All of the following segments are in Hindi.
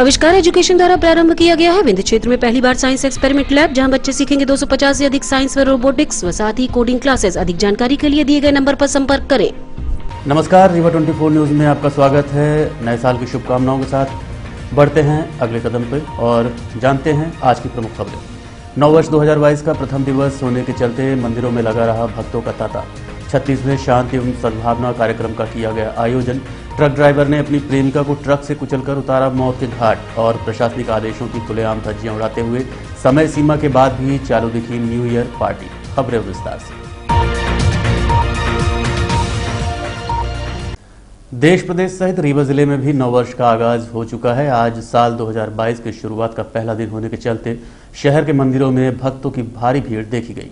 आविष्कार एजुकेशन द्वारा प्रारंभ किया गया है। विंध्य क्षेत्र में पहली बार साइंस एक्सपेरिमेंट लैब, जहां बच्चे सीखेंगे 250 से अधिक साइंस व रोबोटिक्स व साथ ही कोडिंग क्लासेस। अधिक जानकारी के लिए दिए गए नंबर पर संपर्क करें। नमस्कार, रीवा 24 न्यूज में आपका स्वागत है। नए साल की शुभकामनाओं के साथ बढ़ते हैं अगले कदम पे और जानते हैं आज की प्रमुख खबरें। नववर्ष 2022 का प्रथम दिवस होने के चलते मंदिरों में लगा रहा भक्तों का तांता। 36वें शांति एवं सद्भावना कार्यक्रम का किया गया आयोजन। ट्रक ड्राइवर ने अपनी प्रेमिका को ट्रक से कुचलकर उतारा मौत के घाट और प्रशासनिक आदेशों की खुलेआम धज्जियां उड़ाते हुए समय सीमा के बाद भी चालू दिखी न्यू ईयर पार्टी। खबरें विस्तार से। देश प्रदेश सहित रीवा जिले में भी नववर्ष का आगाज हो चुका है। आज साल 2022 की शुरुआत का पहला दिन होने के चलते शहर के मंदिरों में भक्तों की भारी भीड़ देखी गई।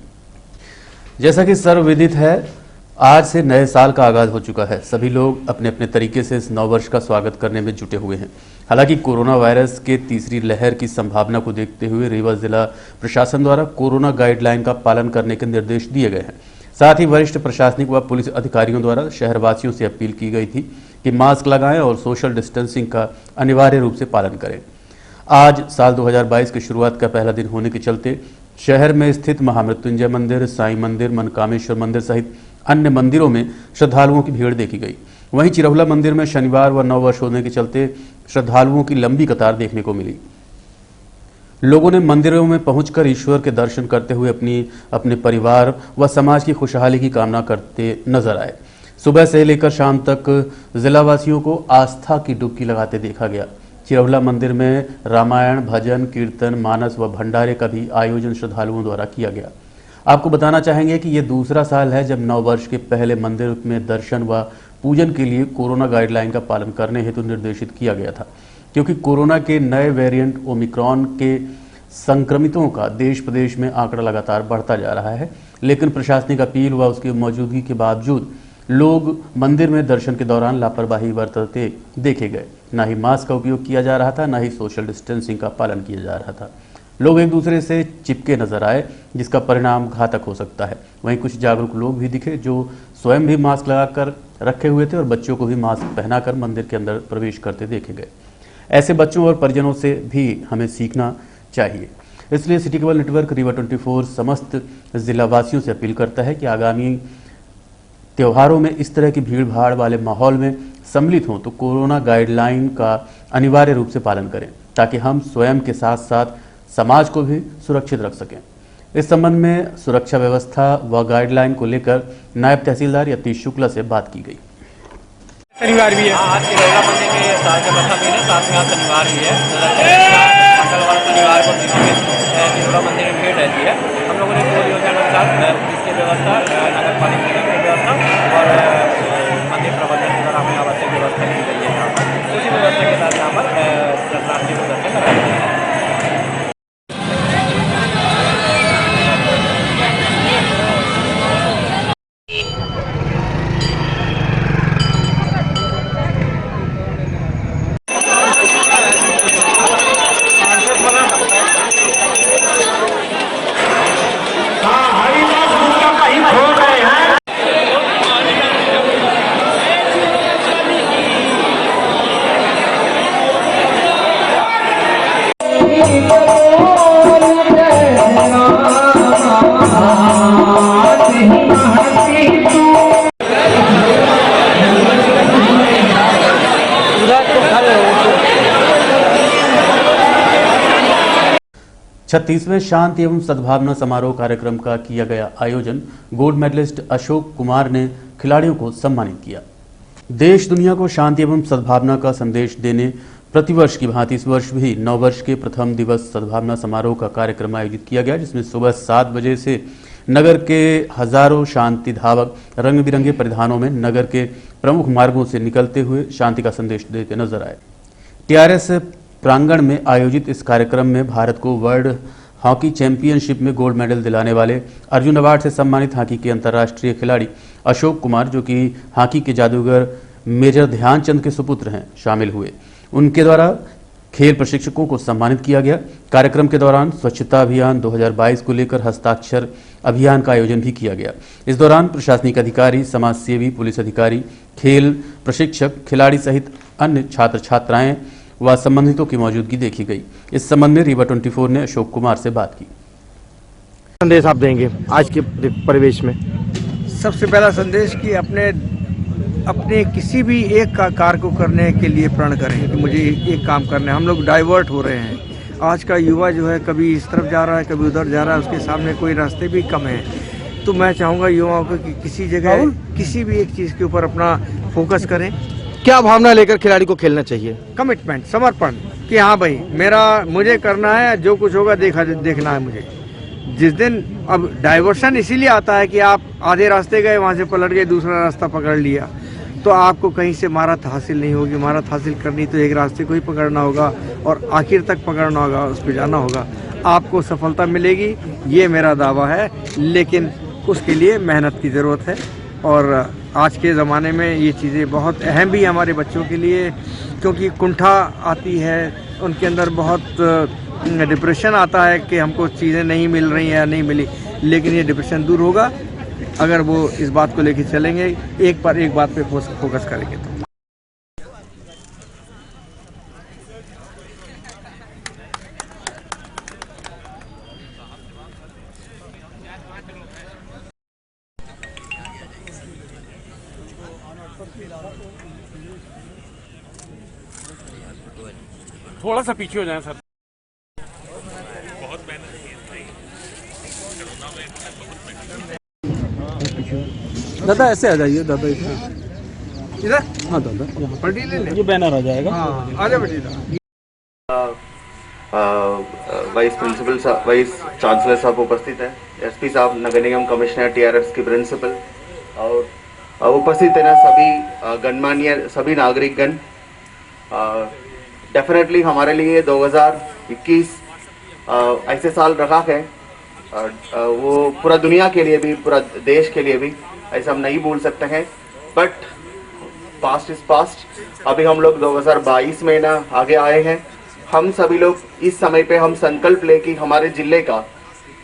जैसा कि सर्वविदित है, आज से नए साल का आगाज हो चुका है। सभी लोग अपने अपने तरीके से इस नववर्ष का स्वागत करने में जुटे हुए हैं। हालांकि कोरोना वायरस के तीसरी लहर की संभावना को देखते हुए रीवा जिला प्रशासन द्वारा कोरोना गाइडलाइन का पालन करने के निर्देश दिए गए हैं। साथ ही वरिष्ठ प्रशासनिक व पुलिस अधिकारियों द्वारा शहरवासियों से अपील की गई थी कि मास्क लगाएं और सोशल डिस्टेंसिंग का अनिवार्य रूप से पालन करें। आज साल 2022 की शुरुआत का पहला दिन होने के चलते शहर में स्थित महामृत्युंजय मंदिर, साईं मंदिर, मनकामेश्वर मंदिर सहित अन्य मंदिरों में श्रद्धालुओं की भीड़ देखी गई। वहीं चिरहुला मंदिर में शनिवार व नववर्ष होने के चलते श्रद्धालुओं की लंबी कतार देखने को मिली। लोगों ने मंदिरों में पहुंचकर ईश्वर के दर्शन करते हुए अपने परिवार व समाज की खुशहाली की कामना करते नजर आए। सुबह से लेकर शाम तक जिलावासियों को आस्था की डुबकी लगाते देखा गया। चिरहुला मंदिर में रामायण, भजन, कीर्तन, मानस व भंडारे का भी आयोजन श्रद्धालुओं द्वारा किया गया। आपको बताना चाहेंगे कि ये दूसरा साल है जब नववर्ष के पहले मंदिर में दर्शन व पूजन के लिए कोरोना गाइडलाइन का पालन करने हेतु निर्देशित किया गया था, क्योंकि कोरोना के नए वेरिएंट ओमिक्रॉन के संक्रमितों का देश प्रदेश में आंकड़ा लगातार बढ़ता जा रहा है। लेकिन प्रशासनिक अपील व उसकी मौजूदगी के बावजूद लोग मंदिर में दर्शन के दौरान लापरवाही बरतते देखे गए। न ही मास्क का उपयोग किया जा रहा था, न ही सोशल डिस्टेंसिंग का पालन किया जा रहा था। लोग एक दूसरे से चिपके नजर आए, जिसका परिणाम घातक हो सकता है। वहीं कुछ जागरूक लोग भी दिखे जो स्वयं भी मास्क लगाकर रखे हुए थे और बच्चों को भी मास्क पहनाकर मंदिर के अंदर प्रवेश करते देखे गए। ऐसे बच्चों और परिजनों से भी हमें सीखना चाहिए। इसलिए सिटी केबल नेटवर्क रीवा 24 समस्त जिलावासियों से अपील करता है कि आगामी त्योहारों में इस तरह की भीड़ भाड़ वाले माहौल में सम्मिलित हों तो कोरोना गाइडलाइन का अनिवार्य रूप से पालन करें, ताकि हम स्वयं के साथ साथ समाज को भी सुरक्षित रख सकें। इस संबंध में सुरक्षा व्यवस्था व गाइडलाइन को लेकर नायब तहसीलदार यतीश शुक्ला से बात की गई। शनिवार भी है, आज चिरहुला मंदिर के साथ का प्रथम दिन है, साथ में आज शनिवार भी है। मंगलवार शनिवार को चिरहुला मंदिर में भीड़ रहती है। हम लोगों ने पूरी योजना के अनुसार इसकी व्यवस्था, नगर पालिका की व्यवस्था और मंदिर प्रबंधन के द्वारा हमें आवश्यक व्यवस्था की गई है। यहाँ पर उसी व्यवस्था के साथ यहाँ पर दर्शनार्थी को दर्शन कराया जाता है। छत्तीसवें शांति एवं सद्भावना समारोह कार्यक्रम का किया गया आयोजन। गोल्ड मेडलिस्ट अशोक कुमार ने खिलाड़ियों को सम्मानित किया। देश दुनिया को शांति एवं सद्भावना का संदेश देने प्रतिवर्ष की भांति इस वर्ष भी नववर्ष के प्रथम दिवस सद्भावना समारोह का कार्यक्रम आयोजित किया गया, जिसमें सुबह 7 बजे से नगर के हजारों शांति धावक रंग बिरंगे परिधानों में नगर के प्रमुख मार्गों से निकलते हुए शांति का संदेश देते नजर आए। टीआरएस प्रांगण में आयोजित इस कार्यक्रम में भारत को वर्ल्ड हॉकी चैंपियनशिप में गोल्ड मेडल दिलाने वाले अर्जुन अवार्ड से सम्मानित हॉकी के अंतर्राष्ट्रीय खिलाड़ी अशोक कुमार, जो कि हॉकी के जादूगर मेजर ध्यानचंद के सुपुत्र हैं, शामिल हुए। उनके द्वारा खेल प्रशिक्षकों को सम्मानित किया गया। कार्यक्रम के दौरान स्वच्छता अभियान 2022 को लेकर हस्ताक्षर अभियान का आयोजन भी किया गया। इस दौरान प्रशासनिक अधिकारी, समाजसेवी, पुलिस अधिकारी, खेल प्रशिक्षक, खिलाड़ी सहित अन्य छात्र छात्राएं व संबंधितों की मौजूदगी देखी गई। इस संबंध में रीवा 24 ने अशोक कुमार से बात की। संदेश आप देंगे आज के परिवेश में? सबसे पहला संदेश कि अपने किसी भी एक का कार्य को करने के लिए प्रण करें कि मुझे एक काम करना है। हम लोग डाइवर्ट हो रहे हैं। आज का युवा जो है कभी इस तरफ जा रहा है, कभी उधर जा रहा है, उसके सामने कोई रास्ते भी कम है। तो मैं चाहूँगा युवाओं को कि किसी जगह किसी भी एक चीज़ के ऊपर अपना फोकस करें। क्या भावना लेकर खिलाड़ी को खेलना चाहिए? कमिटमेंट, समर्पण कि हाँ भाई मुझे करना है, जो कुछ होगा देखना है मुझे। जिस दिन अब डाइवर्शन इसीलिए आता है कि आप आधे रास्ते गए, वहाँ से पलट गए, दूसरा रास्ता पकड़ लिया, तो आपको कहीं से महारत हासिल नहीं होगी। महारत हासिल करनी तो एक रास्ते को ही पकड़ना होगा और आखिर तक पकड़ना होगा, उस पर जाना होगा। आपको सफलता मिलेगी, ये मेरा दावा है, लेकिन उसके लिए मेहनत की ज़रूरत है। और आज के ज़माने में ये चीज़ें बहुत अहम भी हमारे बच्चों के लिए, क्योंकि कुंठा आती है, उनके अंदर बहुत डिप्रेशन आता है कि हमको चीज़ें नहीं मिल रही हैं या नहीं मिली। लेकिन ये डिप्रेशन दूर होगा अगर वो इस बात को लेकर चलेंगे, एक बात पे फोकस करेंगे तो। थोड़ा सा पीछे हो जाए सर। दादा ऐसे आ जाइए, दादा इधर हाँ दादा पलटी ले ले, ये बैनर आ जाएगा। हाँ आजा बेटी। वाइस प्रिंसिपल साहब, वाइस चांसलर साहब उपस्थित हैं, एसपी साहब, नगर निगम कमिश्नर, टीआरएफ की प्रिंसिपल और उपस्थित है ना सभी गणमान्य सभी नागरिकगण। डेफिनेटली हमारे लिए 2021 ऐसे साल रखा है, वो पूरा दुनिया के लिए भी, पूरा देश के लिए भी, ऐसा हम नहीं बोल सकते हैं। But past is past. अभी हम लोग 2022 में ना आगे आए हैं। हम सभी लोग इस समय पे हम संकल्प ले कि हमारे जिले का,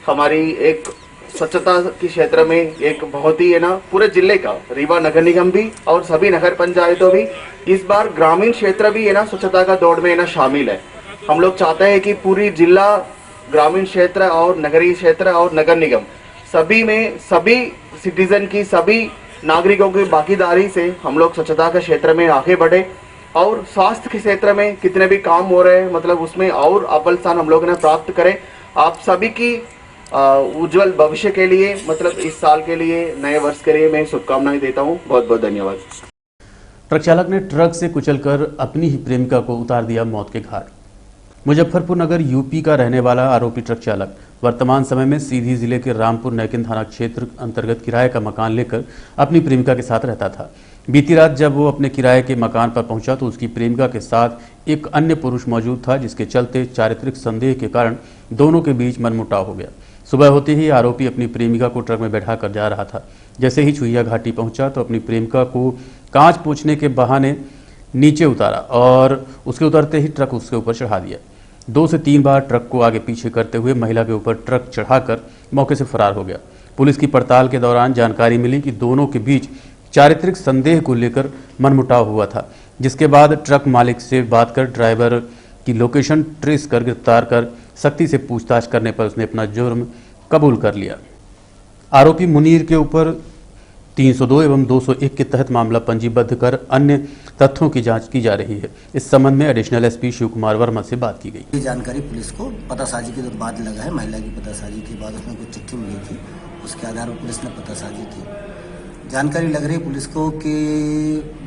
हमारी एक स्वच्छता के क्षेत्र में एक बहुत ही है ना, पूरे जिले का, रीवा नगर निगम भी और सभी नगर पंचायतों भी इस बार ग्रामीण क्षेत्र भी है ना स्वच्छता का दौड़ में है ना शामिल है। हम लोग चाहते हैं कि पूरी जिला, ग्रामीण क्षेत्र और नगरीय क्षेत्र और नगर निगम सभी में सभी सिटीजन की, सभी नागरिकों की भागीदारी से हम लोग स्वच्छता के क्षेत्र में आगे बढ़े और स्वास्थ्य के क्षेत्र में कितने भी काम हो रहे हैं, मतलब उसमें और अव्वल स्थान हम लोग ने प्राप्त करें। आप सभी की उज्जवल भविष्य के लिए, मतलब इस साल के लिए, नए वर्ष के लिए मैं शुभकामनाएं देता हूं। बहुत बहुत धन्यवाद। ट्रक चालक ने ट्रक से कुचलकर अपनी ही प्रेमिका को उतार दिया मौत के घाट। मुजफ्फरपुर नगर यूपी का रहने वाला आरोपी ट्रक चालक वर्तमान समय में सीधी जिले के रामपुर नैकिन थाना क्षेत्र अंतर्गत किराए का मकान लेकर अपनी प्रेमिका के साथ रहता था। बीती रात जब वो अपने किराए के मकान पर पहुंचा तो उसकी प्रेमिका के साथ एक अन्य पुरुष मौजूद था, जिसके चलते चारित्रिक संदेह के कारण दोनों के बीच मनमुटाव हो गया। सुबह होते ही आरोपी अपनी प्रेमिका को ट्रक में बैठा कर जा रहा था। जैसे ही छुइया घाटी पहुंचा तो अपनी प्रेमिका को कांच पोंछने के बहाने नीचे उतारा और उसके उतरते ही ट्रक उसके ऊपर चढ़ा दिया। 2 से 3 बार ट्रक को आगे पीछे करते हुए महिला के ऊपर ट्रक चढ़ाकर मौके से फरार हो गया। पुलिस की पड़ताल के दौरान जानकारी मिली कि दोनों के बीच चारित्रिक संदेह को लेकर मनमुटाव हुआ था, जिसके बाद ट्रक मालिक से बात कर ड्राइवर की लोकेशन ट्रेस कर गिरफ्तार कर सख्ती से पूछताछ करने पर उसने अपना जुर्म कबूल कर लिया। आरोपी मुनीर के ऊपर 302 एवं 201 के तहत मामला पंजीबद्ध कर अन्य तथ्यों की जांच की जा रही है। इस संबंध में एडिशनल एसपी शिव कुमार वर्मा से बात की गई। ये जानकारी पुलिस को पतासाजी के बाद लगा है। महिला की पतासाजी के बाद उसमें कुछ चिट्ठी मिली थी, उसके आधार पर पुलिस ने पतासाजी की। जानकारी लग रही पुलिस को कि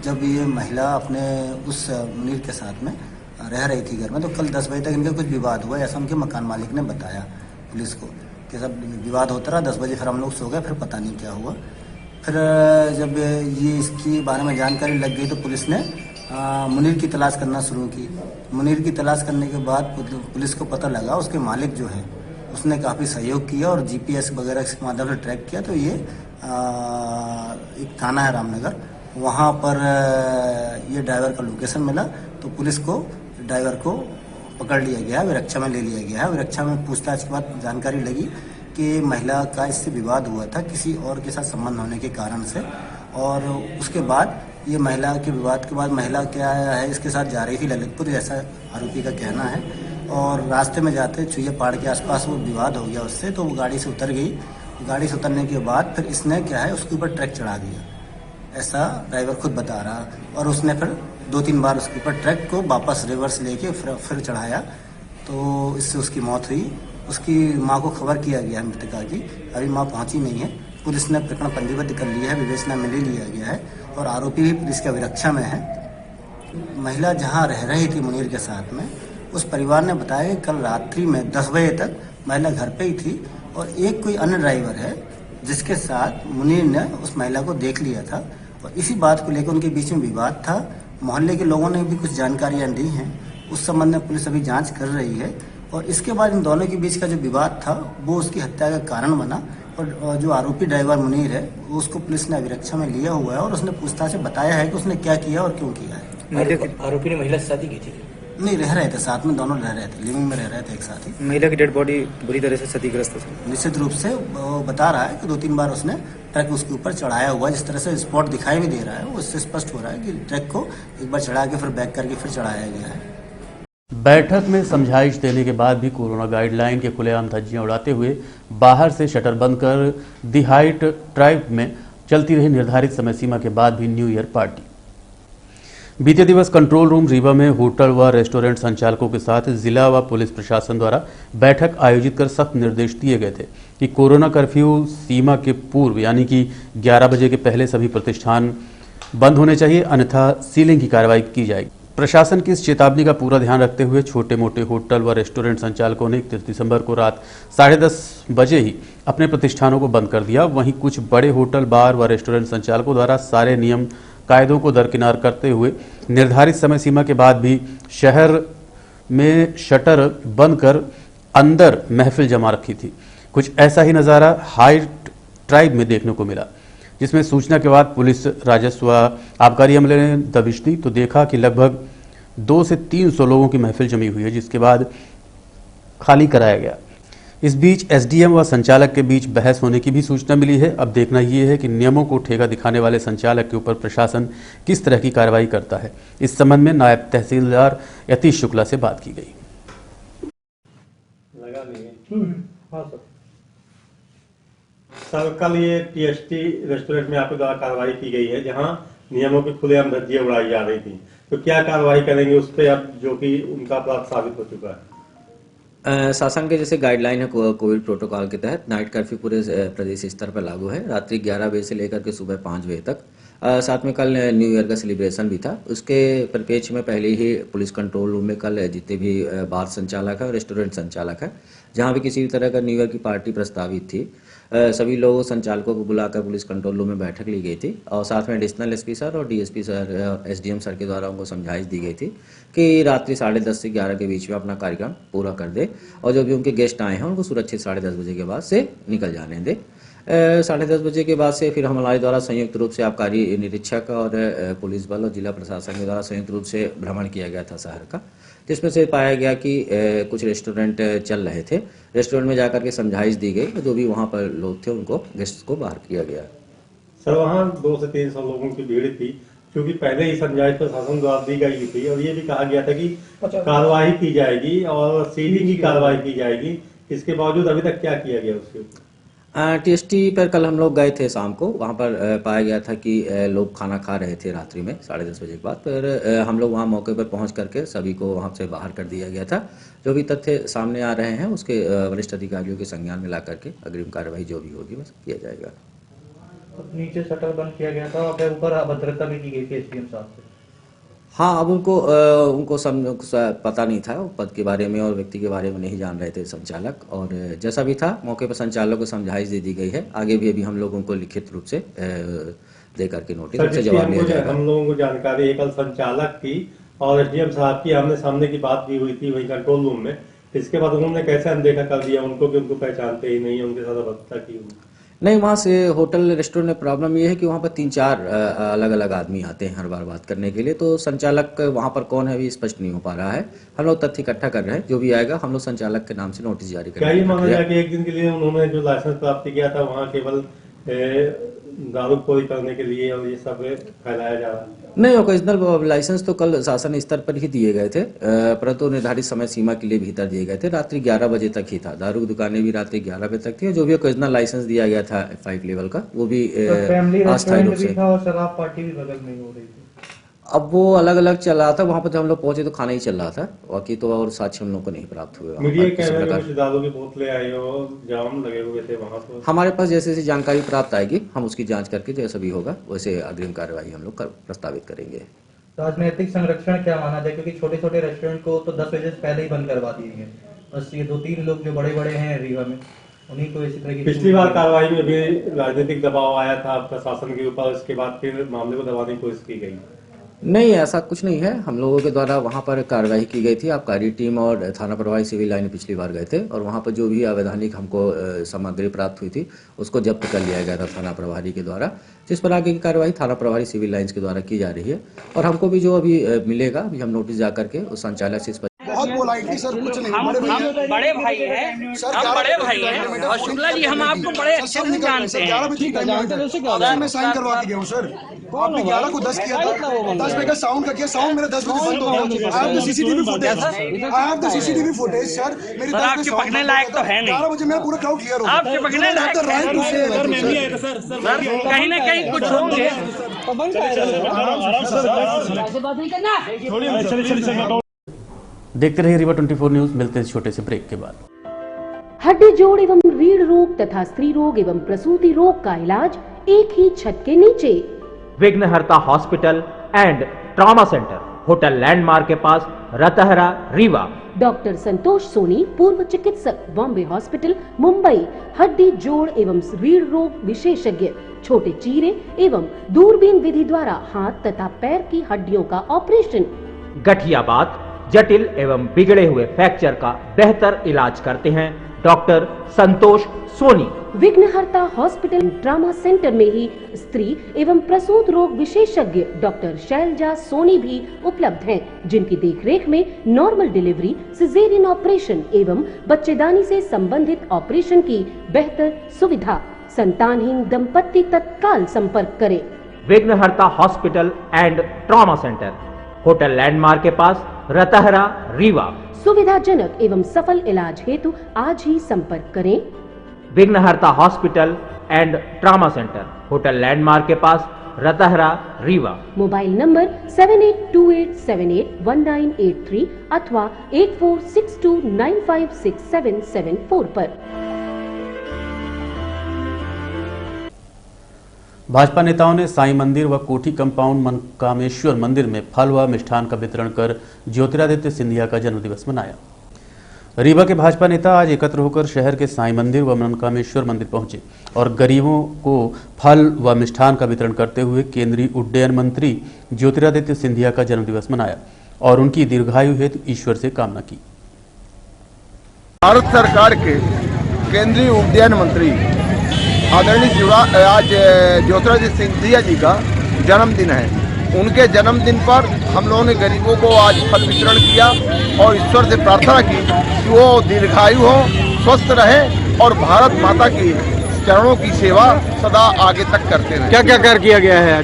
जब ये महिला अपने उस मुनीर के साथ में रह रही थी घर में, तो कल 10 बजे तक इनका कुछ विवाद हुआ, ऐसा उनके मकान मालिक ने बताया पुलिस को कि सब विवाद होता रहा। 10 बजे फिर हम लोग सो गए, फिर पता नहीं क्या हुआ। फिर जब ये इसकी बारे में जानकारी लग गई तो पुलिस ने मुनीर की तलाश करना शुरू की। मुनीर की तलाश करने के बाद पुलिस को पता लगा उसके मालिक जो है उसने काफ़ी सहयोग किया और जीपीएस वगैरह के माध्यम से ट्रैक किया। तो ये एक थाना है रामनगर, वहाँ पर ये ड्राइवर का लोकेशन मिला तो पुलिस को ड्राइवर को पकड़ लिया गया, विरक्षा में ले लिया गया है। विरक्षा में पूछताछ के बाद जानकारी लगी कि महिला का इससे विवाद हुआ था किसी और के साथ संबंध होने के कारण से, और उसके बाद ये महिला के विवाद के बाद महिला क्या है इसके साथ जा रही थी ललितपुर, ऐसा आरोपी का कहना है। और रास्ते में जाते चुईया पहाड़ के आसपास वो विवाद हो गया उससे, तो वो गाड़ी से उतर गई। गाड़ी से उतरने के बाद फिर इसने क्या है उसके ऊपर ट्रक चढ़ा दिया, ऐसा ड्राइवर खुद बता रहा। और उसने फिर 2-3 बार उसके ऊपर ट्रक को वापस रिवर्स लेके फिर चढ़ाया, तो इससे उसकी मौत हुई। उसकी मां को खबर किया गया है मृतका की, अभी मां पहुंची नहीं है। पुलिस ने प्रकरण पंजीबद्ध कर लिया है, विवेचना में ले लिया गया है और आरोपी भी पुलिस की अभिरक्षा में है। महिला जहां रह रही थी मुनीर के साथ में, उस परिवार ने बताया कि कल रात्रि में 10 बजे तक महिला घर पे ही थी और एक कोई अन्य ड्राइवर है जिसके साथ मुनीर ने उस महिला को देख लिया था और इसी बात को लेकर उनके बीच में विवाद था। मोहल्ले के लोगों ने भी कुछ जानकारियां दी हैं, उस संबंध में पुलिस अभी जांच कर रही है। और इसके बाद इन दोनों के बीच का जो विवाद था वो उसकी हत्या का कारण बना। और जो आरोपी ड्राइवर मुनीर है उसको पुलिस ने अभिरक्षा में लिया हुआ है और उसने पूछताछ से बताया है कि उसने क्या किया और क्यों किया है। आरोपी ने महिला से शादी की थी? नहीं, रह रहे थे साथ में, दोनों रह रहे थे, लिविंग में रह रहे थे एक साथ ही। महिला की डेड बॉडी बुरी तरह से क्षतिग्रस्त है। निश्चित रूप से वो बता रहा है कि 2-3 बार उसने ट्रक उसके ऊपर चढ़ाया हुआ, जिस तरह से स्पॉट दिखाई भी दे रहा है उससे स्पष्ट हो रहा है कि ट्रक को एक बार चढ़ा के फिर बैक करके फिर चढ़ाया गया है। बैठक में समझाइश देने के बाद भी कोरोना गाइडलाइन के खुलेआम धज्जियां उड़ाते हुए बाहर से शटर बंद कर दी हाइट ट्राइब में चलती रही निर्धारित समय सीमा के बाद भी न्यू ईयर पार्टी। बीते दिवस कंट्रोल रूम रीवा में होटल व रेस्टोरेंट संचालकों के साथ जिला व पुलिस प्रशासन द्वारा बैठक आयोजित कर सख्त निर्देश दिए गए थे कि कोरोना कर्फ्यू सीमा के पूर्व यानी कि 11 बजे के पहले सभी प्रतिष्ठान बंद होने चाहिए, अन्यथा सीलिंग की कार्रवाई की जाएगी। प्रशासन की इस चेतावनी का पूरा ध्यान रखते हुए छोटे मोटे होटल व रेस्टोरेंट संचालकों ने 31 दिसंबर को रात 10:30 बजे ही अपने प्रतिष्ठानों को बंद कर दिया। वहीं कुछ बड़े होटल, बार व रेस्टोरेंट संचालकों द्वारा सारे नियम कायदों को दरकिनार करते हुए निर्धारित समय सीमा के बाद भी शहर में शटर बंद कर अंदर महफिल जमा रखी थी। कुछ ऐसा ही नज़ारा हाइट ट्राइब में देखने को मिला, जिसमें सूचना के बाद पुलिस, राजस्व, आबकारी अमले ने दबिश दी तो देखा कि लगभग 200 से 300 लोगों की महफिल जमी हुई है, जिसके बाद खाली कराया गया। इस बीच एसडीएम व संचालक के बीच बहस होने की भी सूचना मिली है। अब देखना ये है कि नियमों को ठेका दिखाने वाले संचालक के ऊपर प्रशासन किस तरह की कार्रवाई करता है। इस संबंध में नायब तहसीलदार यतीश शुक्ला से बात की गई। सर, कल ये टीएसटी रेस्टोरेंट में आपके द्वारा कार्रवाई की गई है जहां नियमों की खुलेआम धज्जियां उड़ाई जा रही थी, तो क्या कार्रवाई करेंगे उस पर अब जो कि उनका अपराध साबित हो चुका है? शासन के जैसे गाइडलाइन है कोविड प्रोटोकॉल के तहत नाइट कर्फ्यू पूरे प्रदेश स्तर पर लागू है, रात्रि 11 बजे से लेकर के सुबह 5 बजे तक। साथ में कल न्यू ईयर का सेलिब्रेशन भी था। उसके परिप्रेक्ष्य में पहले ही पुलिस कंट्रोल रूम में कल जितने भी बार संचालक है और रेस्टोरेंट संचालक है, जहां भी किसी भी तरह का न्यू ईयर की पार्टी प्रस्तावित थी, सभी लोगों संचालकों को बुलाकर पुलिस कंट्रोल रूम में बैठक ली गई थी और साथ में एडिशनल एसपी सर और डीएसपी सर, एसडीएम सर के द्वारा उनको समझाइश दी गई थी कि रात्रि 10:30 से 11 के बीच में अपना कार्यक्रम पूरा कर दे और जो भी उनके गेस्ट आए हैं उनको सुरक्षित 10:30 बजे के बाद से निकल जाने दे। 10:30 बजे के बाद से फिर हमारे द्वारा संयुक्त रूप से आबकारी निरीक्षक और पुलिस बल और जिला प्रशासन के द्वारा संयुक्त रूप से भ्रमण किया गया था शहर का, जिसमें से पाया गया कि कुछ रेस्टोरेंट चल रहे थे। रेस्टोरेंट में जाकर के समझाइश दी गई, जो भी वहाँ पर लोग थे उनको गेस्ट को बाहर किया गया। सर, वहाँ 200 से 300 लोगों की भीड़ थी, क्योंकि पहले ही समझाइश प्रशासन द्वारा दी गई थी और ये भी कहा गया था कि कार्रवाई की जाएगी और सीलिंग की कार्रवाई की जाएगी। इसके बावजूद अभी तक क्या किया गया उसके ऊपर? टीएसटी पर कल हम लोग गए थे शाम को, वहाँ पर पाया गया था कि लोग खाना खा रहे थे रात्रि में 10:30 बजे के बाद, पर हम लोग वहाँ मौके पर पहुँच करके सभी को वहाँ से बाहर कर दिया गया था। जो भी तथ्य सामने आ रहे हैं उसके वरिष्ठ अधिकारियों के संज्ञान में ला करके अग्रिम कार्रवाई जो भी होगी बस किया जाएगा। तो नीचे शटर बंद किया गया था और ऊपर अभद्रता भी की गई थी एसडीएम साहब से। हाँ, अब उनको पता नहीं था पद के बारे में और व्यक्ति के बारे में नहीं जान रहे थे संचालक, और जैसा भी था मौके पर संचालक को समझाइश दे दी गई है। आगे भी अभी हम लोगों को लिखित रूप से दे करके नोटिस से जवाब दिया जाएगा। हम लोगों को जानकारी है कल संचालक की और एसडीएम साहब की आमने सामने की बात भी हुई थी वही कंट्रोल रूम में। इसके बाद उन्होंने कैसे अनदेखा कर दिया उनको कि उनको पहचानते ही नहीं, उनके साथ अभद्रता की? नहीं, वहाँ से होटल रेस्टोरेंट में प्रॉब्लम ये है कि वहाँ पर 3-4 अलग अलग आदमी आते हैं हर बार बात करने के लिए, तो संचालक वहाँ पर कौन है अभी स्पष्ट नहीं हो पा रहा है। हम लोग तथ्य इकट्ठा कर रहे हैं, जो भी आएगा हम लोग संचालक के नाम से नोटिस जारी करेंगे। क्या ये माना जाए कि एक दिन के लिए उन्होंने जो लाइसेंस प्राप्त किया था वहाँ केवल दारूखोरी करने के लिए और ये सब फैलाया जा रहा है? नहीं, ओकेजनल लाइसेंस तो कल शासन स्तर पर ही दिए गए थे, परंतु निर्धारित समय सीमा के लिए भीतर दिए गए थे। रात्रि 11 बजे तक ही था, दारू की दुकानें भी रात्रि 11 बजे तक थी। जो भी ओकेजनल लाइसेंस दिया गया था 5 लेवल का, वो भी अस्थायी रूप से। और शराब पार्टी भी बगल में हो रही थी। अब वो अलग अलग चल रहा था, वहां पर जब हम लोग पहुंचे तो खाना ही चल रहा था, बाकी तो और साक्ष्य हम लोग को नहीं प्राप्त हुए। मीडिया कैमरे में कुछ दारू की बोतलें आई और जाम लगे हुए थे वहां पर। हमारे पास जैसे जैसे जानकारी प्राप्त आएगी हम उसकी जांच करके जैसा भी होगा वैसे अग्रिम कार्रवाई हम लोग प्रस्तावित करेंगे। राजनीतिक संरक्षण क्या माना जाए, क्योंकि छोटे छोटे रेस्टोरेंट को तो 10 बजे से पहले ही बंद करवा दिए गए। बस ये 2-3 लोग जो बड़े बड़े हैं रीवा में, उन्हीं को इसी तरह की। पिछली बार कार्रवाई में भी राजनीतिक दबाव आया था प्रशासन के ऊपर, उसके बाद फिर मामले को दबाने की कोशिश की गई। नहीं, ऐसा कुछ नहीं है। हम लोगों के द्वारा वहां पर कार्रवाई की गई थी। आबकारी टीम और थाना प्रभारी सिविल लाइन पिछली बार गए थे और वहां पर जो भी अवैधानिक हमको सामग्री प्राप्त हुई थी उसको जब्त कर लिया गया था थाना प्रभारी के द्वारा, जिस पर आगे की कार्रवाई थाना प्रभारी सिविल लाइन्स के द्वारा की जा रही है। और हमको भी जो अभी मिलेगा, अभी हम नोटिस जा करके उस संचालक से बहुत पोलाइटली सर, कुछ नहीं। हम बड़े भाई हैं सर, हम बड़े भाई हैं और शुक्ला जी हम आपको बड़े अच्छे से जानते हैं। 11 बजे टाइम में साइन करवा के गया हूँ सर। आपने 11 को 10 किया था, 10 बजे का साउंड का किया, साउंड मेरा 10 बजे बंद हो गया। I have the CCTV footage, I have the CCTV footage sir. मेरी 10 बजे पकड़ने लायक तो है नहीं। 11 बजे मेरा पूरा क्राउड क्लियर हो गया। आपके पकड़ने लायक तो राइट टू से कहीं ना कहीं कुछ होंगे। देखते रहिए रीवा 24 न्यूज। मिलते हैं छोटे से ब्रेक के बाद। हड्डी जोड़ एवं रीढ़ रोग तथा स्त्री रोग एवं प्रसूति रोग का इलाज एक ही छत के नीचे। विघ्नहर्ता hospital and trauma centre, hotel landmark के पास, रतहरा, रीवा। डॉक्टर संतोष सोनी, पूर्व चिकित्सक, बॉम्बे हॉस्पिटल, मुंबई। हड्डी जोड़ एवं रीढ़ रोग विशेषज्ञ, छोटे चीरे एवं दूरबीन विधि द्वारा हाथ तथा पैर की हड्डियों का ऑपरेशन। गठियाबात, जटिल एवं बिगड़े हुए फ्रैक्चर का बेहतर इलाज करते हैं डॉक्टर संतोष सोनी। विघ्नहर्ता हॉस्पिटल ट्रॉमा सेंटर में ही स्त्री एवं प्रसूत रोग विशेषज्ञ डॉक्टर शैलजा सोनी भी उपलब्ध हैं, जिनकी देखरेख में नॉर्मल डिलीवरी, सिजेरियन ऑपरेशन एवं बच्चेदानी से संबंधित ऑपरेशन की बेहतर सुविधा। संतानहीन दंपत्ति तत्काल संपर्क करें। विघ्नहर्ता hospital and trauma centre, hotel landmark के पास, रतहरा, रीवा। सुविधाजनक एवं सफल इलाज हेतु आज ही संपर्क करें। विघ्नहर्ता hospital and trauma centre, hotel landmark के पास, रतहरा, रीवा। मोबाइल नंबर 7828781983 अथवा 8462956774 पर। भाजपा नेताओं ने साईं मंदिर व कोठी कंपाउंड मनकामेश्वर मंदिर में फल व मिष्ठान का वितरण कर ज्योतिरादित्य सिंधिया का जन्मदिवस मनाया। रीवा के भाजपा नेता आज एकत्र होकर शहर के साईं मंदिर व मनकामेश्वर मंदिर पहुंचे और गरीबों को फल व मिष्ठान का वितरण करते हुए केंद्रीय उड्डयन मंत्री ज्योतिरादित्य सिंधिया का जन्मदिवस मनाया और उनकी दीर्घायु हेतु ईश्वर से कामना की। भारत सरकार के केंद्रीय उड्डयन मंत्री आदरणीय आज ज्योतिरादित्य सिंधिया जी का जन्मदिन है। उनके जन्मदिन पर हम लोगों ने गरीबों को आज फल वितरण किया और ईश्वर से प्रार्थना की कि वो दीर्घायु हो, स्वस्थ रहे और भारत माता की चरणों की सेवा सदा आगे तक करते रहे। क्या क्या कार्य किया गया है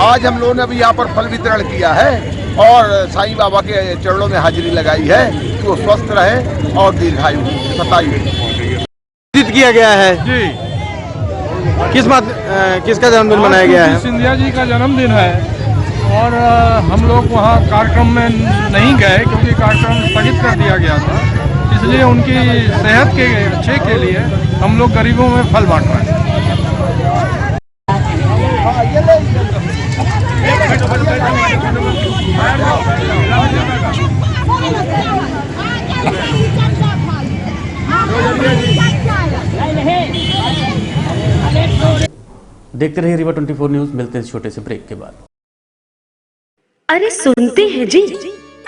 आज हम लोगों ने अभी यहाँ पर फल वितरण किया है और साईं बाबा के चरणों में हाजिरी लगाई है कि वो स्वस्थ रहे और दीर्घायु सतायु किया गया है जी। किसका जन्मदिन मनाया गया है? सिंधिया जी का जन्मदिन है और हम लोग वहाँ कार्यक्रम में नहीं गए क्योंकि कार्यक्रम स्थगित कर दिया गया था, इसलिए उनकी सेहत के अच्छे के लिए हम लोग गरीबों में फल बांट रहे हैं। देखते रहिए रीवा 24 न्यूज। मिलते हैं छोटे से ब्रेक के बाद। अरे सुनते हैं जी,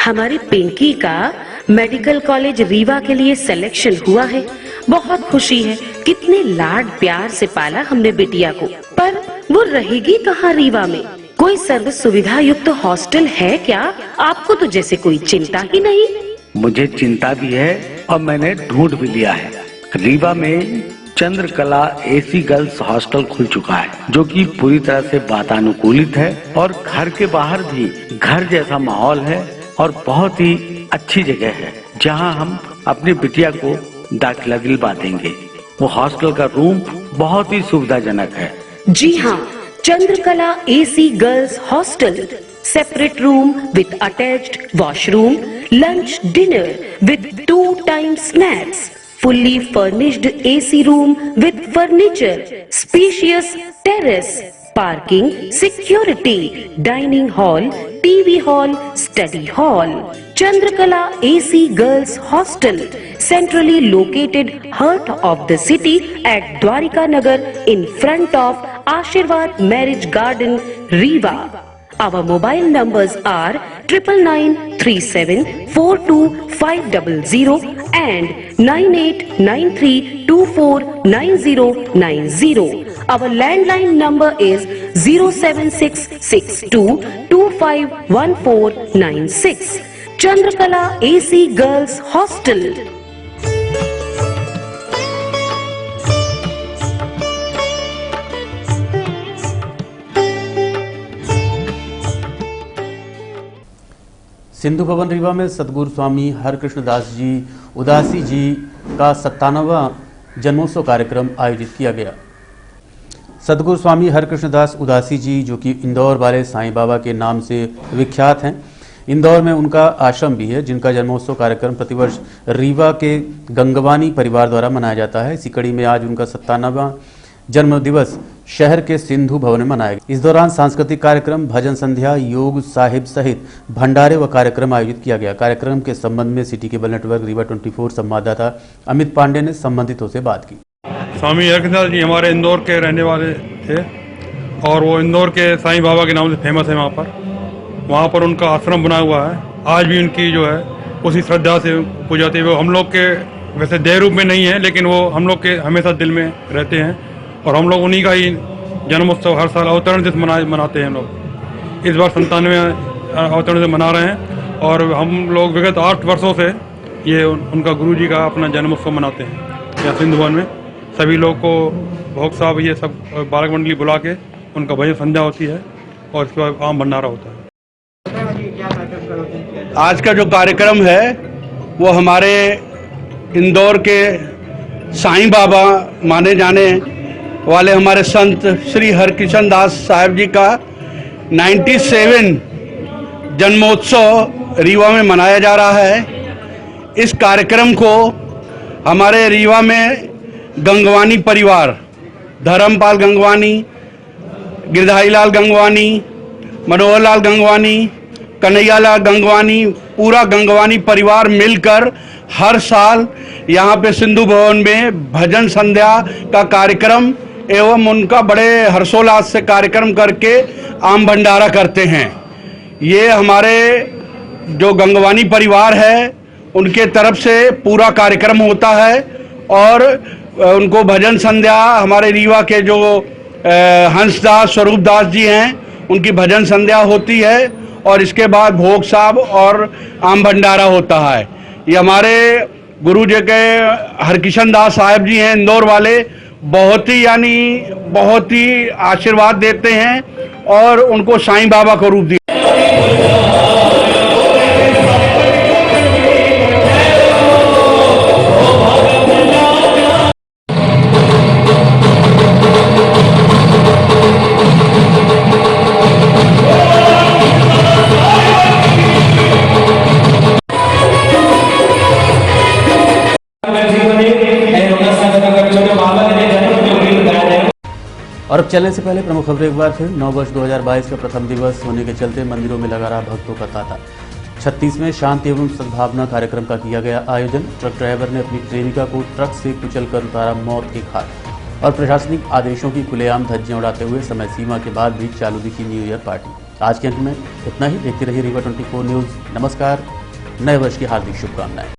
हमारी पिंकी का मेडिकल कॉलेज रीवा के लिए सिलेक्शन हुआ है। बहुत खुशी है। कितने लाड प्यार से पाला हमने बिटिया को, पर वो रहेगी कहाँ रीवा में? कोई सर्व सुविधा युक्त हॉस्टल है क्या? आपको तो जैसे कोई चिंता ही नहीं। मुझे चिंता भी है और मैंने ढूंढ भी लिया है। रीवा में चंद्रकला एसी गर्ल्स हॉस्टल खुल चुका है, जो कि पूरी तरह से वातानुकूलित है और घर के बाहर भी घर जैसा माहौल है और बहुत ही अच्छी जगह है, जहां हम अपनी बिटिया को दाखिला दिलवा देंगे। वो हॉस्टल का रूम बहुत ही सुविधाजनक है। जी हाँ, Chandrakala AC girls hostel, separate room with attached washroom, lunch, dinner with 2 times snacks, fully furnished AC room with furniture, spacious terrace, parking, security, dining hall, TV hall, study hall. Chandrakala AC Girls Hostel, centrally located heart of the city at Dwarika Nagar in front of Ashirwad Marriage Garden, Rewa. Our mobile numbers are 9937425500 and 9893249090. Our landline number is 07662251496. Chandrakala AC Girls Hostel. Sindhu Bhavan Rewa में सदगुरु स्वामी हरकृष्ण दास जी उदासी जी का 97वां जन्मोत्सव कार्यक्रम आयोजित किया गया। सदगुरु स्वामी हरकृष्ण दास उदासी जी, जो कि इंदौर वाले साईं बाबा के नाम से विख्यात हैं, इंदौर में उनका आश्रम भी है, जिनका जन्मोत्सव कार्यक्रम प्रतिवर्ष रीवा के गंगवानी परिवार द्वारा मनाया जाता है। इसी कड़ी में आज उनका 97वां जन्म दिवस शहर के सिंधु भवन में मनाया गया। इस दौरान सांस्कृतिक कार्यक्रम, भजन संध्या, योग साहिब सहित भंडारे व कार्यक्रम आयोजित किया गया। कार्यक्रम के संबंध में सिटी केबल नेटवर्क रीवा 24 संवाददाता अमित पांडे ने संबंधितों से बात की। स्वामी हरकृष्ण जी हमारे इंदौर के रहने वाले थे और वो इंदौर के साईं बाबा के नाम से फेमस है। वहाँ पर उनका आश्रम बना हुआ है। आज भी उनकी जो है उसी श्रद्धा से पूजा जाती है। वो हम लोग के वैसे देह रूप में नहीं है, लेकिन वो हम लोग के हमेशा दिल में रहते हैं और हम लोग उन्हीं का ही जन्मोत्सव हर साल अवतरण दिवस मनाते हैं। हम लोग इस बार 97वें अवतरण दिवस मना रहे हैं और हम लोग विगत 8 वर्षों से ये उनका गुरु जी का अपना जन्मोत्सव मनाते हैं। यहाँ सिंधु भवन में सभी लोग को भोग साहब ये सब बालक मंडली बुला के उनका भजन संध्या होती है और इसके बाद आम भंडारा होता है। आज का जो कार्यक्रम है वो हमारे इंदौर के साईं बाबा माने जाने वाले हमारे संत श्री हरकृष्ण दास साहब जी का 97 जन्मोत्सव रीवा में मनाया जा रहा है। इस कार्यक्रम को हमारे रीवा में गंगवानी परिवार, धर्मपाल गंगवानी, गिरधारी लाल गंगवानी, मनोहर लाल गंगवानी, कन्हैया लाल गंगवानी, पूरा गंगवानी परिवार मिलकर हर साल यहाँ पे सिंधु भवन में भजन संध्या का कार्यक्रम एवं उनका बड़े हर्षोल्लास से कार्यक्रम करके आम भंडारा करते हैं। ये हमारे जो गंगवानी परिवार है उनके तरफ से पूरा कार्यक्रम होता है और उनको भजन संध्या हमारे रीवा के जो हंसदास स्वरूप दास जी हैं उनकी भजन संध्या होती है और इसके बाद भोग साहब और आम भंडारा होता है। ये हमारे गुरु जी के हरकृष्ण दास साहब जी हैं इंदौर वाले, बहुत ही आशीर्वाद देते हैं और उनको साईं बाबा को रूप दिया। और अब चलने से पहले प्रमुख खबरें एक बार फिर। नव वर्ष 2022 का प्रथम दिवस होने के चलते मंदिरों में लगा रहा भक्तों का तांता। 36वें शांति एवं सद्भावना कार्यक्रम का किया गया आयोजन। ट्रक ड्राइवर ने अपनी प्रेमिका को ट्रक से कुचलकर उतारा मौत के घाट। और प्रशासनिक आदेशों की खुलेआम धज्जियां उड़ाते हुए समय सीमा के बाद भी चालू दिखी न्यू ईयर पार्टी। आज के अंक में इतना ही। देखते रहिए रीवा 24 न्यूज। नमस्कार, नए वर्ष की हार्दिक शुभकामनाएं।